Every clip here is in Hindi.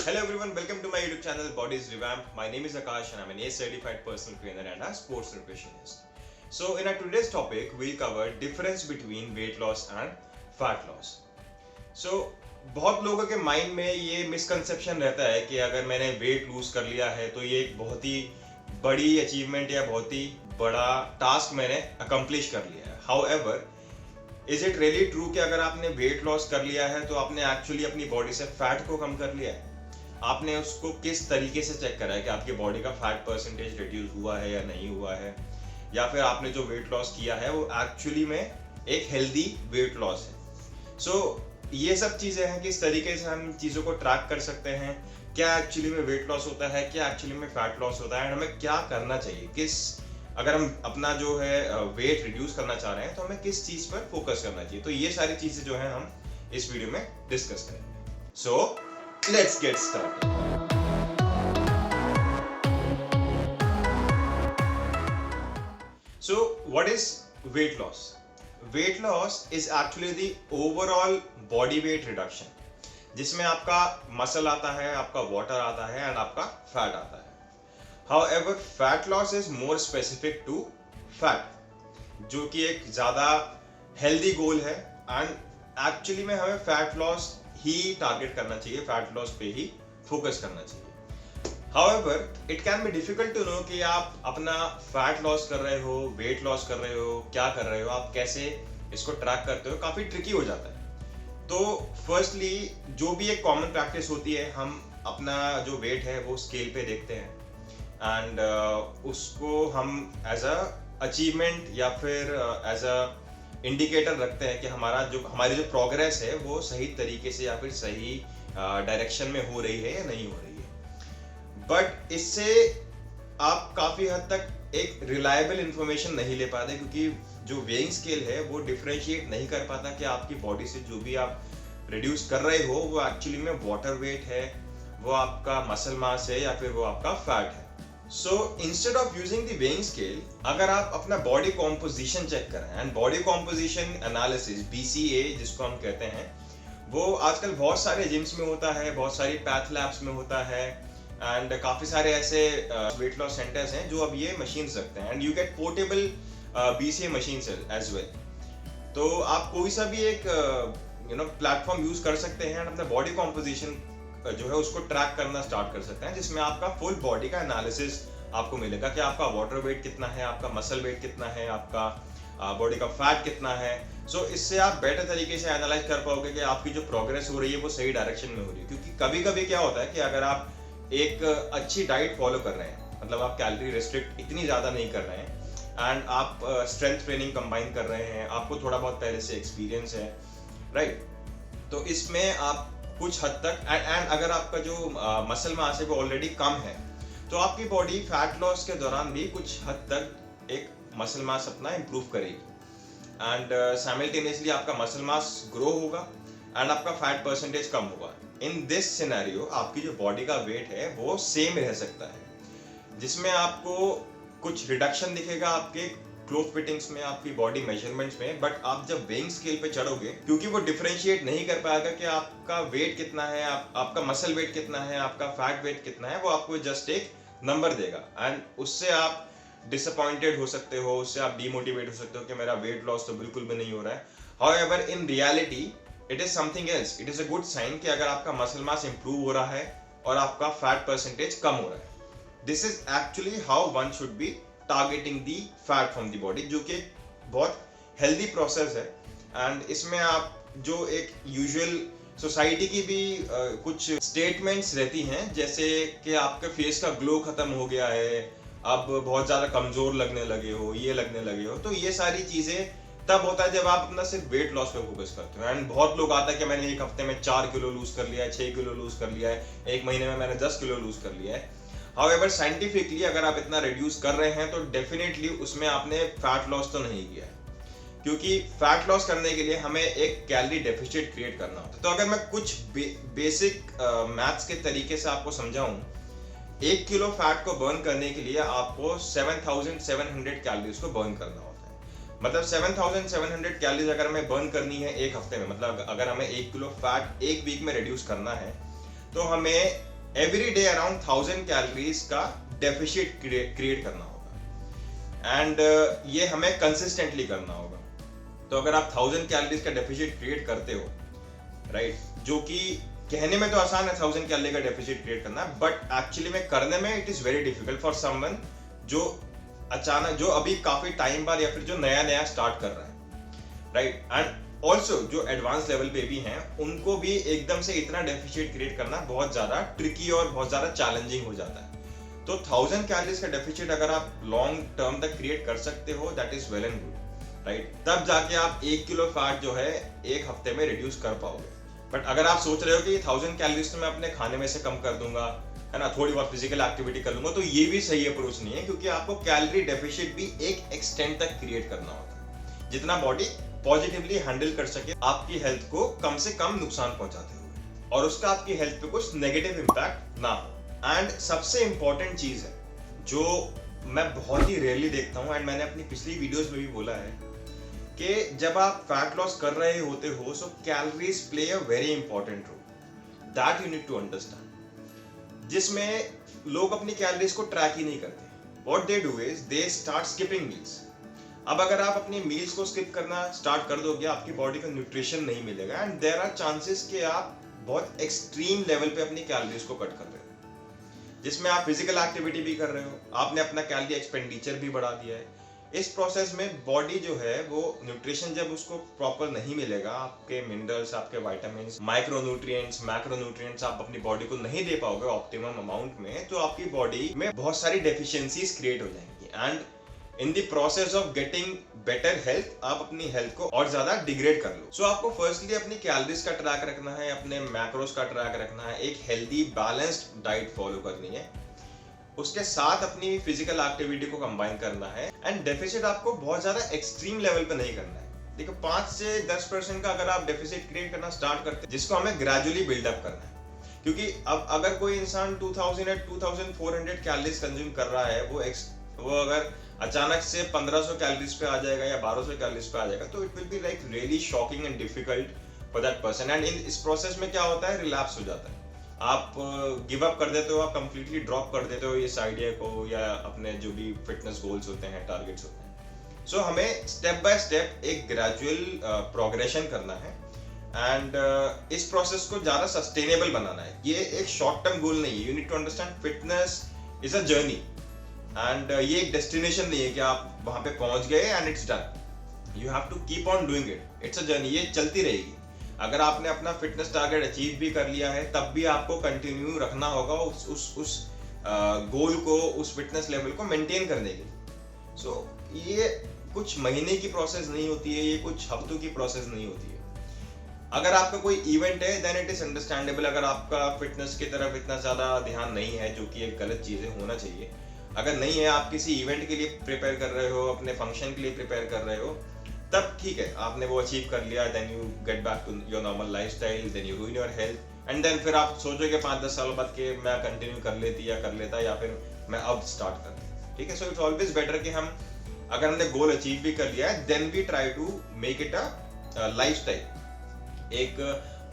Hello everyone, welcome to my YouTube channel Bodies Revamped. My name is Akash and I'm an A certified personal trainer and a sports nutritionist. So in our today's topic, we'll cover difference between weight loss and fat loss. So बहुत लोगों के माइंड में ये मिसकंसेप्शन रहता है कि अगर मैंने वेट लूज कर लिया है तो ये एक बहुत ही बड़ी अचीवमेंट या बहुत ही बड़ा टास्क मैंने अकम्प्लिश कर लिया है. However, is it really true कि अगर आपने वेट लॉस कर लिया है तो आपने एक्चुअली अपनी बॉडी से फैट को कम कर लिया है? आपने उसको किस तरीके से चेक करा है कि आपकी बॉडी का फैट परसेंटेज रिड्यूस हुआ है या नहीं हुआ है, या फिर आपने जो वेट लॉस किया है वो एक्चुअली में एक हेल्दी वेट लॉस है? सो ये सब चीज़ें हैं, किस तरीके से हम चीज़ों को ट्रैक कर सकते हैं, क्या एक्चुअली में वेट लॉस होता है, क्या एक्चुअली में फैट लॉस होता है, एंड हमें क्या करना चाहिए, अगर हम अपना जो है वेट रिड्यूस करना चाह रहे हैं तो हमें किस चीज़ पर फोकस करना चाहिए. तो ये सारी चीज़ें जो है हम इस वीडियो में डिस्कस करेंगे. सो let's get started. So what is weight loss? Weight loss is actually the overall body weight reduction, जिसमें आपका मसल आता है, आपका वाटर आता है एंड आपका फैट आता है. However, fat loss is more specific to fat, जो कि एक ज़्यादा हेल्दी गोल है एंड एक्चुअली में हमें फैट लॉस ही टारगेट करना चाहिए, फैट लॉस पे ही फोकस करना चाहिए. However, it can be difficult to know कि आप अपना फैट लॉस कर रहे हो, वेट लॉस कर रहे हो, क्या कर रहे हो, आप कैसे इसको ट्रैक करते हो, काफ़ी ट्रिकी हो जाता है. तो फर्स्टली जो भी एक कॉमन प्रैक्टिस होती है, हम अपना जो वेट है वो स्केल पे देखते हैं एंड उसको हम एज अ अचीवमेंट या फिर एज अ इंडिकेटर रखते हैं कि हमारी जो प्रोग्रेस है वो सही तरीके से या फिर सही डायरेक्शन में हो रही है या नहीं हो रही है. बट इससे आप काफ़ी हद तक एक रिलायबल इंफॉर्मेशन नहीं ले पाते, क्योंकि जो वेइंग स्केल है वो डिफ्रेंशिएट नहीं कर पाता कि आपकी बॉडी से जो भी आप रिड्यूस कर रहे हो वो एक्चुअली में वाटर वेट है, वो आपका मसल मास है या फिर वो आपका फैट है. So instead of using the weighing scale, अगर आप अपना बॉडी कॉम्पोजिशन चेक करें, and body composition analysis BCA जिसको हम कहते हैं, वो आजकल बहुत सारे जिम्स में होता है, बहुत सारी पैथ लैब्स में होता है एंड काफ़ी सारे ऐसे वेट लॉस सेंटर्स हैं जो अब ये मशीन्स रखते हैं and you get portable BCA machines as well. तो आप कोई सा भी एक प्लेटफॉर्म यूज कर सकते हैं एंड अपना बॉडी कॉम्पोजिशन जो है उसको ट्रैक करना स्टार्ट कर सकते हैं, जिसमें आपका फुल बॉडी का एनालिसिस आपको मिलेगा कि आपका वाटर वेट कितना है, आपका मसल वेट कितना है, आपका बॉडी का फैट कितना है. सो इससे आप बेटर तरीके से एनालाइज कर पाओगे कि आपकी जो प्रोग्रेस हो रही है वो सही डायरेक्शन में हो रही है. क्योंकि कभी कभी क्या होता है कि अगर आप एक अच्छी डाइट फॉलो कर रहे हैं, मतलब आप कैलोरी रिस्ट्रिक्ट इतनी ज़्यादा नहीं कर रहे हैं एंड आप स्ट्रेंथ ट्रेनिंग कंबाइन कर रहे हैं, आपको थोड़ा बहुत पहले से एक्सपीरियंस है, राइट, तो इसमें आप कुछ हद तक एंड अगर आपका जो मसल मास है वो ऑलरेडी कम है तो आपकी बॉडी फैट लॉस के दौरान भी कुछ हद तक एक मसल मास अपना इम्प्रूव करेगी एंड साइमल्टेनियसली आपका मसल मास ग्रो होगा एंड आपका फैट परसेंटेज कम होगा. इन दिस सिनेरियो आपकी जो बॉडी का वेट है वो सेम रह सकता है, जिसमें आपको कुछ रिडक्शन दिखेगा आपके क्लोथ फिटिंग्स में, आपकी बॉडी मेजरमेंट्स में. बट आप जब वेइंग स्केल पे चढ़ोगे, क्योंकि वो डिफरेंशिएट नहीं कर पाएगा कि आपका वेट कितना है, आपका मसल वेट कितना है, आपका फैट वेट कितना है, वो आपको जस्ट एक नंबर देगा एंड उससे आप डिसअपॉइंटेड हो सकते हो, उससे आप डीमोटिवेट हो सकते हो कि मेरा वेट लॉस तो बिल्कुल भी नहीं हो रहा है. However, in reality it is something else. It is a good sign कि अगर आपका मसल मास इंप्रूव हो रहा है और आपका फैट परसेंटेज कम हो रहा है. This is actually how one should be targeting the fat from the body, जो कि बहुत हेल्दी प्रोसेस है. एंड इसमें आप जो एक यूजुअल सोसाइटी की भी कुछ स्टेटमेंट्स रहती हैं, जैसे कि आपके फेस का ग्लो खत्म हो गया है, अब बहुत ज़्यादा कमज़ोर लगने लगे हो, ये लगने लगे हो, तो ये सारी चीज़ें तब होता है जब आप अपना सिर्फ वेट लॉस पे फोकस करते हो. एंड बहुत लोग आता है कि मैंने एक हफ्ते में 4 किलो लूज कर लिया है, 6 किलो लूज कर लिया है, एक महीने में मैंने 10 किलो लूज कर लिया है. हाउएवर, साइंटिफिकली अगर आप इतना रिड्यूस कर रहे हैं तो डेफिनेटली उसमें आपने फैट लॉस तो नहीं किया है, क्योंकि फैट लॉस करने के लिए हमें एक कैलोरी डेफिसिट क्रिएट करना होता है. तो अगर मैं कुछ बेसिक मैथ्स के तरीके से आपको समझाऊं, 1 किलो फैट को बर्न करने के लिए आपको 7700 कैलोरीज को बर्न करना होता है. मतलब 7700 कैलोरीज अगर हमें बर्न करनी है एक हफ्ते में, मतलब अगर हमें 1 किलो फैट एक वीक में रिड्यूस करना है तो हमें एवरी डे अराउंड 1000 कैलोरीज का डेफिशिट क्रिएट करना होगा एंड ये हमें कंसिस्टेंटली करना होगा। तो अगर आप 1000 कैलोरीज का डेफिशिट क्रिएट करते हो, राइट, जो कि कहने में तो आसान है 1000 कैलोरी का डेफिसिट क्रिएट करना, बट एक्चुअली में करने में it is very difficult for someone जो अचानक, जो अभी काफी टाइम बाद या फिर जो नया नया स्टार्ट कर रहा है, राइट। एंड ऑल्सो जो एडवांस लेवल पे भी हैं उनको भी एकदम से इतना डेफिसिट क्रिएट करना बहुत ज्यादा ट्रिकी और बहुत ज्यादा चैलेंजिंग हो जाता है। तो 1000 कैलोरीज का डेफिसिट अगर आप लॉन्ग टर्म तक क्रिएट कर सकते हो, that is well and good, right. तब जाके आप 1 किलो फैट जो है एक हफ्ते में रिड्यूस कर पाओगे। बट अगर आप सोच रहे हो कि 1000 कैलोरीज तो मैं अपने खाने में से कम कर दूंगा, है ना, थोड़ी बहुत फिजिकल एक्टिविटी कर लूंगा, तो ये भी सही अप्रोच नहीं है, क्योंकि आपको कैलोरी डेफिसिट भी एक एक्सटेंट तक क्रिएट करना होता है जितना बॉडी पॉजिटिवली हैंडल कर सके आपकी हेल्थ को कम से कम नुकसान पहुंचाते हुए, और उसका आपकी हेल्थ पे कुछ नेगेटिव इंपैक्ट ना हो। एंड सबसे इंपॉर्टेंट चीज है जो मैं बहुत ही रेयरली देखता हूँ, एंड मैंने अपनी पिछली वीडियोस में भी बोला है कि जब आप फैट लॉस कर रहे होते हो, so calories play a very important role, that you need to understand, जिसमें लोग अपनी कैलोरीज को ट्रैक ही नहीं करते। What they do is they start skipping meals. अब अगर आप अपनी मील्स को स्किप करना स्टार्ट कर दोगे, आपकी बॉडी को न्यूट्रिशन नहीं मिलेगा, एंड देयर आर चांसेस कि आप बहुत एक्सट्रीम लेवल पे अपनी कैलोरीज को कट कर रहे हो, जिसमें आप फिजिकल एक्टिविटी भी कर रहे हो, आपने अपना कैलोरी एक्सपेंडिचर भी बढ़ा दिया है। इस प्रोसेस में बॉडी जो है वो न्यूट्रिशन जब उसको प्रॉपर नहीं मिलेगा, आपके मिनरल्स, आपके विटामिन्स, माइक्रोन्यूट्रिएंट्स, मैक्रोन्यूट्रिएंट्स आप अपनी बॉडी को नहीं दे पाओगे ऑप्टिमम अमाउंट में, तो आपकी बॉडी में बहुत सारी डेफिशिएंसीज क्रिएट हो जाएंगी, and in the process of getting better health आप अपनी हेल्थ को और ज्यादा डिग्रेड कर लो। सो आपको फर्स्टली अपनी कैलोरीज का ट्रैक रखना है, अपने मैक्रोस का ट्रैक रखना है, एक हेल्दी बैलेंस्ड डाइट फॉलो करनी है, उसके साथ अपनी फिजिकल एक्टिविटी को कंबाइन करना है, एंड डेफिसिट आपको बहुत ज्यादा एक्सट्रीम लेवल पे नहीं करना है। देखो 5 से 10% का अगर आप डेफिसिट क्रिएट करना स्टार्ट करते हैं, जिसको हमें ग्रेजुअली बिल्डअप करना है, क्योंकि अब अगर कोई इंसान 2000 या 2400 कैलोरीज कंज्यूम कर रहा है, वो अगर अचानक से 1500 कैलोरीज पे आ जाएगा या 1200 कैलोरीज पे आ जाएगा, तो it will be like really shocking and difficult for that person. And इस प्रोसेस में क्या होता है, रिलैप्स हो जाता है, आप गिव अप कर देते हो, आप कंप्लीटली ड्रॉप कर देते हो इस आइडिया को या अपने जो भी फिटनेस गोल्स होते हैं, टारगेट्स होते हैं। सो हमें स्टेप बाय स्टेप एक ग्रेजुअल प्रोग्रेशन करना है, एंड इस प्रोसेस को ज्यादा सस्टेनेबल बनाना है। ये एक शॉर्ट टर्म गोल नहीं है, you need to understand fitness is a journey, and ये एक डेस्टिनेशन नहीं है कि आप वहां पे पहुंच गए and it's done. You have to keep on doing it, it's a journey, ये चलती रहेगी। अगर आपने अपना फिटनेस टारगेट अचीव भी कर लिया है, तब भी आपको कंटिन्यू रखना होगा उस गोल को, उस फिटनेस लेवल को मेंटेन करने के लिए। सो ये कुछ महीने की प्रोसेस नहीं होती है, ये कुछ हफ्तों की प्रोसेस नहीं होती है। अगर आपका कोई इवेंट है, देन इट इज अंडरस्टैंडेबल अगर आपका फिटनेस की तरफ इतना ज्यादा ध्यान नहीं है, जो कि एक गलत चीज है, होना चाहिए। अगर नहीं है, आप किसी इवेंट के लिए प्रिपेयर कर रहे हो, अपने फंक्शन के लिए प्रिपेयर कर रहे हो, तब ठीक है, आपने वो अचीव कर लिया, then you get back to your normal lifestyle, then you ruin your health, and then फिर आप सोचोगे 5-10 साल बाद के मैं कंटिन्यू कर लेती या कर लेता, या फिर मैं अब स्टार्ट करता। ठीक है, सो इट्स ऑलवेज बेटर कि हम अगर हमने गोल अचीव भी कर लिया है, then we try to make it a lifestyle, एक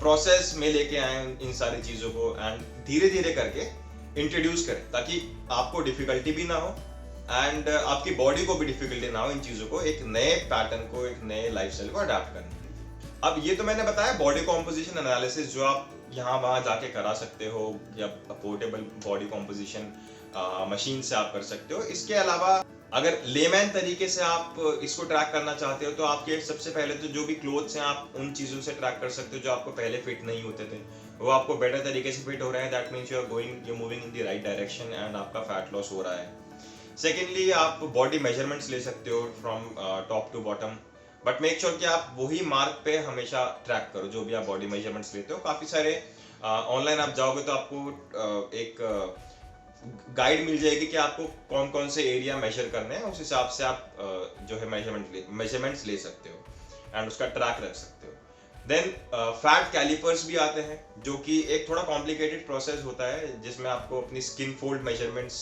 प्रोसेस में लेके आए इन सारी चीजों को, एंड धीरे धीरे करके इंट्रोड्यूस करें, ताकि आपको डिफिकल्टी भी ना हो एंड आपकी बॉडी को भी डिफिकल्टी ना हो इन चीजों को, एक नए पैटर्न को, एक नए लाइफस्टाइल को अडॉप्ट करने के लिए। अब ये तो मैंने बताया बॉडी कॉम्पोजिशन एनालिसिस, जो आप यहाँ वहाँ जाके करा सकते हो, या पोर्टेबल बॉडी कॉम्पोजिशन मशीन से आप कर सकते हो। इसके अलावा अगर लेमैन तरीके से आप इसको ट्रैक करना चाहते हो, तो आपके सबसे पहले तो जो भी क्लोथ्स हैं, आप उन चीजों से ट्रैक कर सकते हो जो आपको पहले फिट नहीं होते थे, वो आपको बेटर तरीके से फिट हो रहे हैं, that means you are moving in the right direction and आपका फैट लॉस हो रहा है। सेकेंडली, आप बॉडी मेजरमेंट्स ले सकते हो from top to bottom, but make sure कि आप वही मार्क पे हमेशा ट्रैक करो जो भी आप बॉडी मेजरमेंट्स लेते हो। काफी सारे ऑनलाइन आप जाओगे तो आपको एक गाइड मिल जाएगी कि आपको कौन कौन से एरिया मेजर करने हैं, उस हिसाब से आप जो है मेजरमेंट्स ले सकते हो एंड उसका ट्रैक रख सकते हो। देन फैट कैलिपर्स भी आते हैं, जो कि एक थोड़ा कॉम्प्लिकेटेड प्रोसेस होता है, जिसमें आपको अपनी स्किन फोल्ड मेजरमेंट्स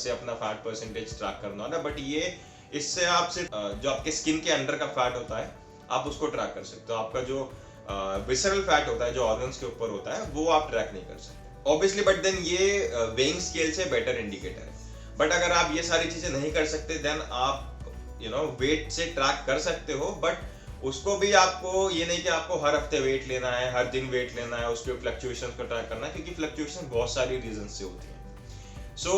से अपना फैट परसेंटेज ट्रैक करना होता है, बट ये इससे आप सिर्फ जो आपके स्किन के अंडर का फैट होता है आप उसको ट्रैक कर सकते हो। आपका जो विसरल फैट होता है, जो ऑर्गन्स के ऊपर होता है, वो आप ट्रैक नहीं कर सकते। ऑब्वियसली, बट देन ये वेइंग स्केल से बेटर इंडिकेटर है। बट अगर आप ये सारी चीजें नहीं कर सकते देन आप वेट से ट्रैक कर सकते हो, बट उसको भी आपको ये नहीं कि आपको हर हफ्ते वेट लेना है, हर दिन वेट लेना है, उसके फ्लक्चुएशंस को ट्रैक करना है, क्योंकि फ्लक्चुएशन बहुत सारी रीजन से होती है। सो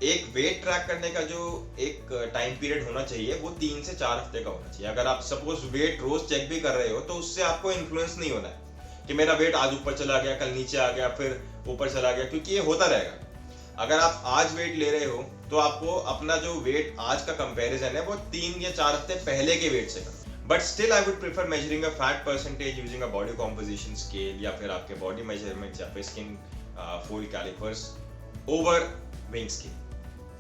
एक वेट ट्रैक करने का जो एक टाइम पीरियड होना चाहिए वो 3 से 4 हफ्ते का होना चाहिए। अगर आप सपोज वेट रोज चेक भी कर रहे हो तो उससे आपको इन्फ्लुएंस नहीं होना है कि मेरा वेट आज ऊपर चला गया, कल नीचे आ गया, फिर ऊपर चला गया, क्योंकि ये होता रहेगा। अगर आप आज वेट ले रहे हो तो आपको अपना जो वेट आज का कंपैरिजन है वो 3 या 4 हफ्ते पहले के वेट से करना। But still I would prefer measuring a fat percentage using a body composition scale या फिर आपके बॉडी मेजरमेंट्स या फिर skin fold calipers over weighing scale.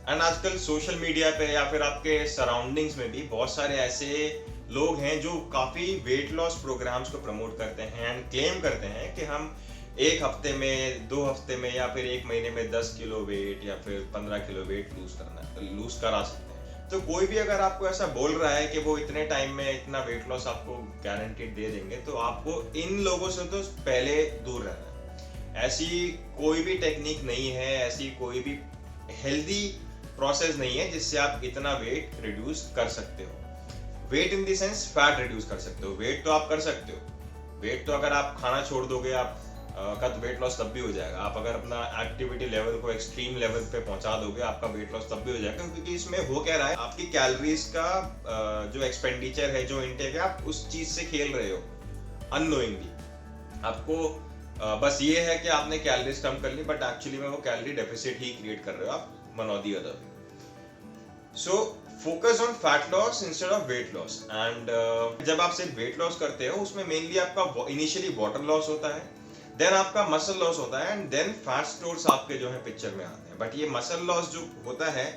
And आजकल सोशल मीडिया पे या फिर आपके सराउंडिंग्स में भी बहुत सारे ऐसे लोग हैं जो काफी वेट लॉस प्रोग्राम्स को प्रमोट करते हैं एंड क्लेम करते हैं कि हम 1 हफ्ते में, 2 हफ्ते में या फिर 1 महीने में 10 किलो वेट या फिर 15 किलो वेट लूज करा सकते हैं। तो कोई भी अगर आपको ऐसा बोल रहा है कि वो इतने टाइम में इतना वेट लॉस आपको गारंटीड दे देंगे, तो आपको इन लोगों से तो पहले दूर रहना है। ऐसी कोई भी टेक्निक नहीं है, ऐसी कोई भी हेल्दी प्रोसेस नहीं है जिससे आप इतना वेट रिड्यूस कर सकते हो। Weight in the sense fat reduce कर सकते हो। वेट तो आप कर सकते हो, वेट तो अगर आप खाना छोड़ दोगे आप का तो वेट लॉस तब भी हो जाएगा। आप अगर अपना एक्टिविटी लेवल को एक्सट्रीम लेवल पे पहुंचा दोगे आपका वेट लॉस तब भी हो जाएगा, क्योंकि इसमें हो क्या रहा है, आपकी कैलोरीज का जो एक्सपेंडिचर है, जो इनटेक है, आप उस चीज से खेल रहे हो अननोइंगली। आपको बस ये है कि आपने कैलोरीज कम कर ली, बट एक्चुअली में वो कैलोरी डेफिसिट ही क्रिएट कर रहे हो आप वन और the other. So focus on fat loss instead of weight loss. And जब आप सिर्फ वेट लॉस करते हो उसमें मेनली आपका इनिशियली वाटर लॉस होता है, देन आपका मसल लॉस होता है, एंड देन फैट स्टोर्स आपके जो है पिक्चर में आते हैं। बट ये मसल लॉस जो होता है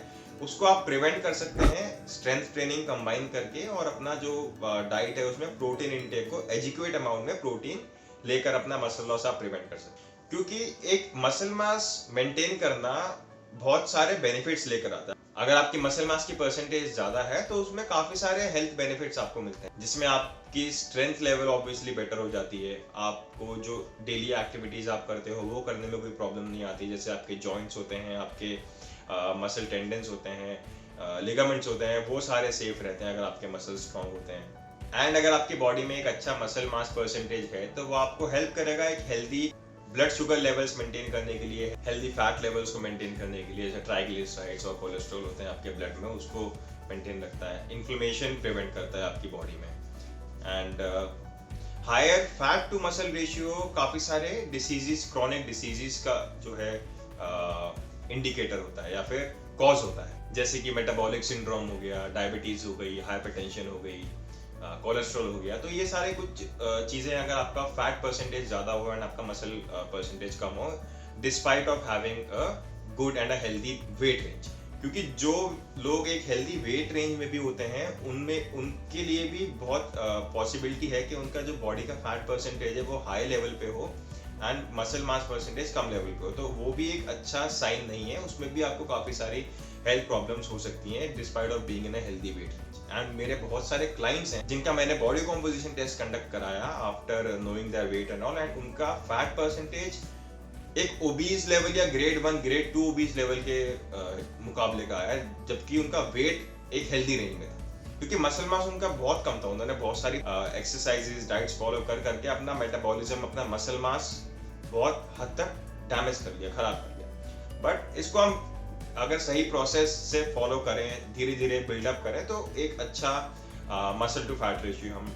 उसको आप प्रिवेंट कर सकते हैं स्ट्रेंथ ट्रेनिंग कंबाइन करके, और अपना जो डाइट है उसमें प्रोटीन इनटेक को एडिक्वेट अमाउंट में प्रोटीन लेकर अपना मसल लॉस आप प्रिवेंट कर सकते हैं। क्योंकि एक मसल मास मेंटेन करना बहुत सारे बेनिफिट्स लेकर आता है। अगर आपकी मसल मास की परसेंटेज ज्यादा है तो उसमें काफी सारे हेल्थ बेनिफिट्स आपको मिलते हैं, जिसमें आपकी स्ट्रेंथ लेवल ऑब्वियसली बेटर हो जाती है। आपको जो डेली एक्टिविटीज आप करते हो वो करने में कोई प्रॉब्लम नहीं आती, जैसे आपके जॉइंट्स होते हैं, आपके मसल टेंडन्स होते हैं, लिगामेंट्स होते हैं, वो सारे सेफ रहते हैं अगर आपके मसल स्ट्रॉन्ग होते हैं। एंड अगर आपकी बॉडी में एक अच्छा मसल मास परसेंटेज है तो वो आपको हेल्प करेगा एक healthy blood sugar levels maintain करने के लिए, हेल्दी फैट लेवल्स को मेंटेन करने के लिए, जैसे ट्राइग्लिसराइड्स और कोलेस्ट्रॉल होते हैं आपके ब्लड में, उसको मेंटेन रखता है, इन्फ्लेमेशन प्रिवेंट करता है आपकी बॉडी में। And higher fat to muscle ratio काफी सारे डिसीजेस, क्रॉनिक डिसीजेस का जो है इंडिकेटर होता है या फिर कॉज होता है, जैसे कि मेटाबॉलिक सिंड्रोम हो गया, डायबिटीज हो गई, हाइपरटेंशन हो गई, कोलेस्ट्रॉल हो गया। तो ये सारे कुछ चीजें अगर आपका फैट परसेंटेज ज्यादा हो एंड आपका मसल परसेंटेज कम हो, despite of having a good and a healthy weight range. क्योंकि जो लोग एक हेल्दी वेट रेंज में भी होते हैं उनमें उनके लिए भी बहुत पॉसिबिलिटी है कि उनका जो बॉडी का फैट परसेंटेज है वो हाई लेवल पे हो and muscle mass percentage come level पे हो, तो वो भी एक अच्छा साइन नहीं है। उसमें भी आपको काफी सारी हेल्थ प्रॉब्लम्स हो सकती हैं despite of being in a healthy weight range. And मेरे बहुत सारे क्लाइंट्स हैं जिनका मैंने बॉडी कॉम्पोजिशन टेस्ट कंडक्ट कराया after knowing their weight and all, and उनका फैट परसेंटेज एक ओबीज लेवल या ग्रेड 1 ग्रेड 2 ओबीज लेवल के मुकाबले का आया, जबकि उनका वेट एक हेल्दी रेंज में था, क्योंकि मसल मास उनका बहुत कम था। उन्होंने बहुत सारी एक्सरसाइजेज, डाइट्स फॉलो कर करके अपना मेटाबॉलिज्म, अपना मसल मास बहुत हद तक डैमेज कर लिया, खराब कर लिया। बट इसको हम अगर सही प्रोसेस से फॉलो करें, धीरे धीरे बिल्डअप करें, तो एक अच्छा मसल टू फैट रेशियो हम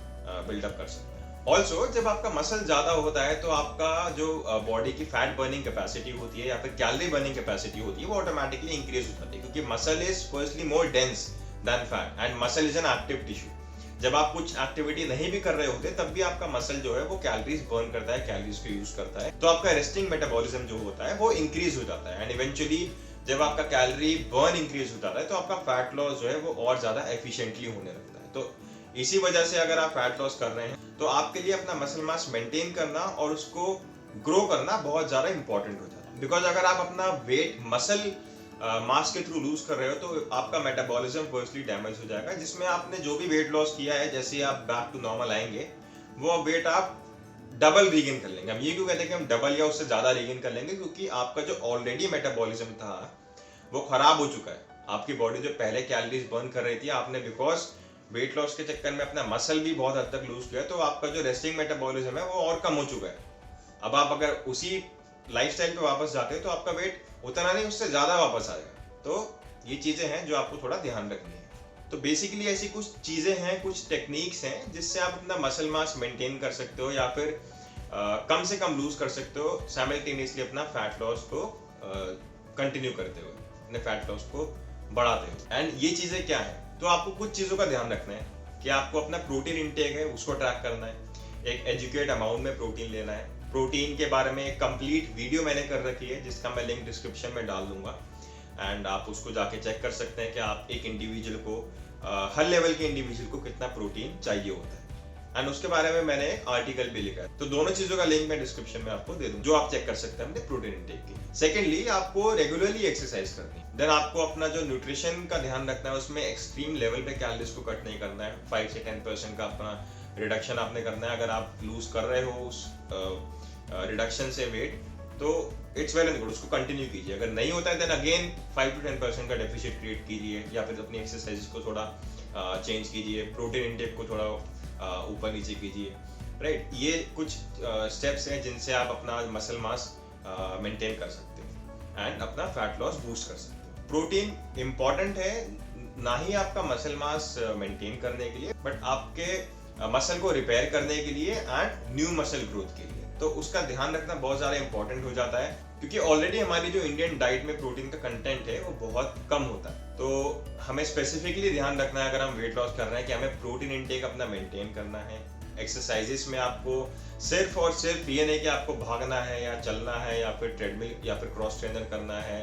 बिल्डअप कर सकते हैं। ऑल्सो जब आपका मसल ज्यादा होता है तो आपका जो बॉडी की फैट बर्निंग कैपेसिटी होती है या फिर कैलोरी बर्निंग कैपेसिटी होती है वो ऑटोमेटिकली इंक्रीज हो जाती है, क्योंकि muscle is firstly more dense then fat and muscle is an active tissue. जब आप कुछ एक्टिविटी नहीं भी कर रहे होते तब भी आपका मसल जो है वो कैलोरीज बर्न करता है, कैलोरीज को यूज करता है, तो आपका रेस्टिंग मेटाबॉलिज्म जो होता है वो इंक्रीज हो जाता है। एंड इवेंचुअली जब आपका कैलोरी बर्न इंक्रीज हो जाता है तो आपका फैट लॉस जो है वो और ज्यादा एफिशिएंटली होने लगता है। तो इसी वजह से अगर आप फैट लॉस कर रहे हैं तो आपके लिए अपना मसल मास मेंटेन करना और उसको ग्रो करना बहुत ज्यादा इंपॉर्टेंट हो जाता है। बिकॉज अगर आप अपना वेट मसल मास के थ्रू लूज कर रहे हो तो आपका मेटाबॉलिज्म फर्स्टली डैमेज हो जाएगा, जिसमें आपने जो भी वेट लॉस किया है, जैसे आप बैक टू नॉर्मल आएंगे वो वेट आप डबल रीगेन कर लेंगे। हम ये क्यों कहते हैं कि हम डबल या उससे ज़्यादा रीगेन कर लेंगे, क्योंकि आपका जो ऑलरेडी मेटाबॉलिज्म था वो खराब हो चुका है। आपकी बॉडी जो पहले कैलोरीज बर्न कर रही थी, आपने बिकॉज वेट लॉस के चक्कर में अपना मसल भी बहुत हद तक लूज किया, तो आपका जो रेस्टिंग मेटाबॉलिज्म है वो और कम हो चुका है। अब आप अगर उसी लाइफस्टाइल पे वापस जाते हो तो आपका वेट उतना नहीं, उससे ज़्यादा वापस आएगा। तो ये चीज़ें हैं जो आपको थोड़ा ध्यान रखनी है। तो बेसिकली ऐसी कुछ चीज़ें हैं, कुछ टेक्निक्स हैं जिससे आप अपना मसल मास मेंटेन कर सकते हो या फिर कम से कम लूज कर सकते हो, साइमल्टेनियसली अपना फैट लॉस को कंटिन्यू करते हुए, अपने फैट लॉस को बढ़ाते हुए। एंड ये चीज़ें क्या है, तो आपको कुछ चीज़ों का ध्यान रखना है कि आपको अपना प्रोटीन इंटेक है उसको ट्रैक करना है, एक एजुकेट अमाउंट में प्रोटीन लेना है। प्रोटीन के बारे में एक कंप्लीट वीडियो मैंने कर रखी है जिसका मैं लिंक डिस्क्रिप्शन में डाल दूंगा, एंड आप उसको जाके चेक कर सकते हैं कि आप एक इंडिविजुअल को हर लेवल के इंडिविजुअल को कितना प्रोटीन चाहिए होता है। एंड उसके बारे में मैंने एक आर्टिकल भी लिखा है, तो दोनों चीजों का लिंक मैं डिस्क्रिप्शन में आपको दे दूं, जो आप चेक कर सकते हैं अपने प्रोटीन इंटेक की। सेकेंडली, आपको रेगुलरली एक्सरसाइज करनी है। देन आपको अपना जो न्यूट्रिशन का ध्यान रखना है, उसमें एक्सट्रीम लेवल पे कैलोरीज को कट नहीं करना है। 5 से 10% का अपना रिडक्शन आपने करना है। अगर आप लूज कर रहे हो उस रिडक्शन से वेट, तो इट्स वेल एंड गुड, उसको कंटिन्यू कीजिए। अगर नहीं होता है देन अगेन 5 to 10% का डेफिसिट क्रिएट कीजिए, या फिर अपनी एक्सरसाइज को थोड़ा चेंज कीजिए, प्रोटीन इंटेक को थोड़ा ऊपर नीचे कीजिए, राइट। ये कुछ स्टेप्स हैं जिनसे आप अपना मसल मास मेंटेन कर सकते हो एंड अपना फैट लॉस बूस्ट कर सकते हो। प्रोटीन इंपॉर्टेंट है ना ही आपका मसल मास मेंटेन करने के लिए, बट आपके मसल को रिपेयर करने के लिए एंड न्यू मसल ग्रोथ के लिए। तो उसका ध्यान रखना बहुत ज़्यादा इंपॉर्टेंट हो जाता है, क्योंकि ऑलरेडी हमारी जो इंडियन डाइट में प्रोटीन का कंटेंट है वो बहुत कम होता है। तो हमें स्पेसिफिकली ध्यान रखना है, अगर हम वेट लॉस कर रहे हैं, कि हमें प्रोटीन इंटेक अपना मेंटेन करना है। एक्सरसाइजेस में आपको सिर्फ और सिर्फ ये नहीं कि आपको भागना है या चलना है या फिर ट्रेडमिल या फिर क्रॉस ट्रेनर करना है,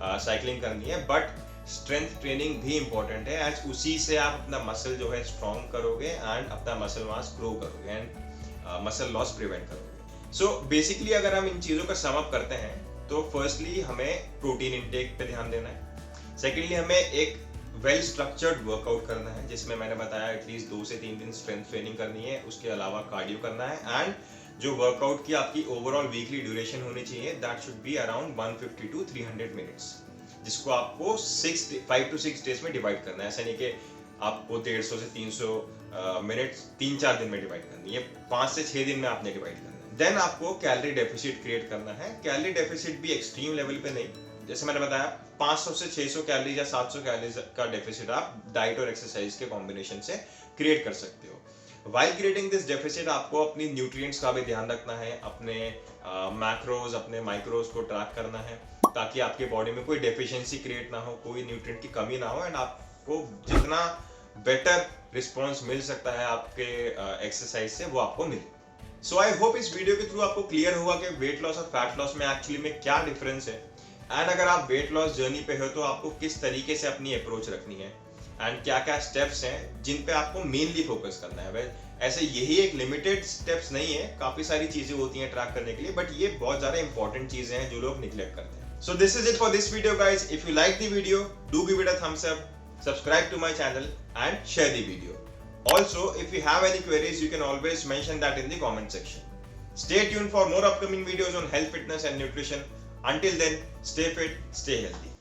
साइकिलिंग करनी है, बट स्ट्रेंथ ट्रेनिंग भी इंपॉर्टेंट है। एज उसी से आप अपना मसल जो है स्ट्रॉन्ग करोगे एंड अपना मसल मास ग्रो करोगे एंड मसल लॉस प्रिवेंट करोगे। सो बेसिकली अगर हम इन चीज़ों का सम अप करते हैं, तो फर्स्टली हमें प्रोटीन इंटेक पे ध्यान देना है। सेकेंडली हमें एक वेल स्ट्रक्चर्ड वर्कआउट करना है, जिसमें मैंने बताया एटलीस्ट 2 से 3 दिन स्ट्रेंथ ट्रेनिंग करनी है, उसके अलावा कार्डियो करना है। एंड जो वर्कआउट की आपकी ओवरऑल वीकली ड्यूरेशन होनी चाहिए, that should be around 150 to 300 minutes, जिसको आपको 5 to 6 डेज में डिवाइड करना है। ऐसा नहीं कि आपको 150 से 300 मिनट्स 3-4 दिन में डिवाइड करनी है, 5 से 6 दिन में आपने डिवाइड करना है। देन आपको कैलोरी डेफिसिट क्रिएट करना है। कैलोरी डेफिसिट भी एक्सट्रीम लेवल पे नहीं, जैसे मैंने बताया 500 से 600 कैलोरीज या 700 कैलोरीज का डेफिसिट आप डाइट और एक्सरसाइज के कॉम्बिनेशन से क्रिएट कर सकते हो। व्हाइल क्रिएटिंग दिस डेफिसिट आपको अपनी न्यूट्रिएंट्स का भी ध्यान रखना है, अपने मैक्रोज अपने माइक्रोज को ट्रैक करना है, ताकि आपके बॉडी में कोई डेफिशिएंसी क्रिएट ना हो, कोई न्यूट्रिएंट की कमी ना हो, एंड आपको जितना बेटर रिस्पॉन्स मिल सकता है आपके एक्सरसाइज से, वो आपको मिले। सो आई होप इस वीडियो के थ्रू आपको क्लियर होगा कि वेट लॉस और फैट लॉस में एक्चुअली में क्या डिफरेंस है, एंड अगर आप वेट लॉस जर्नी पे हो तो आपको किस तरीके से अपनी अप्रोच रखनी है, एंड क्या क्या स्टेप्स हैं जिन पे आपको मेनली फोकस करना है। ऐसे यही एक लिमिटेड स्टेप्स नहीं है, काफी सारी चीजें होती हैं ट्रैक करने के लिए, बट ये बहुत ज्यादा इंपॉर्टेंट चीजें हैं जो लोग निग्लेक्ट करते हैं। So this is it for this video guys. If you like the video, do give it a thumbs up, subscribe to my channel and share the video. Also, if you have any queries, you can always mention that in the comment section. Stay tuned for more upcoming videos on health, fitness and nutrition. Until then, stay fit, stay healthy.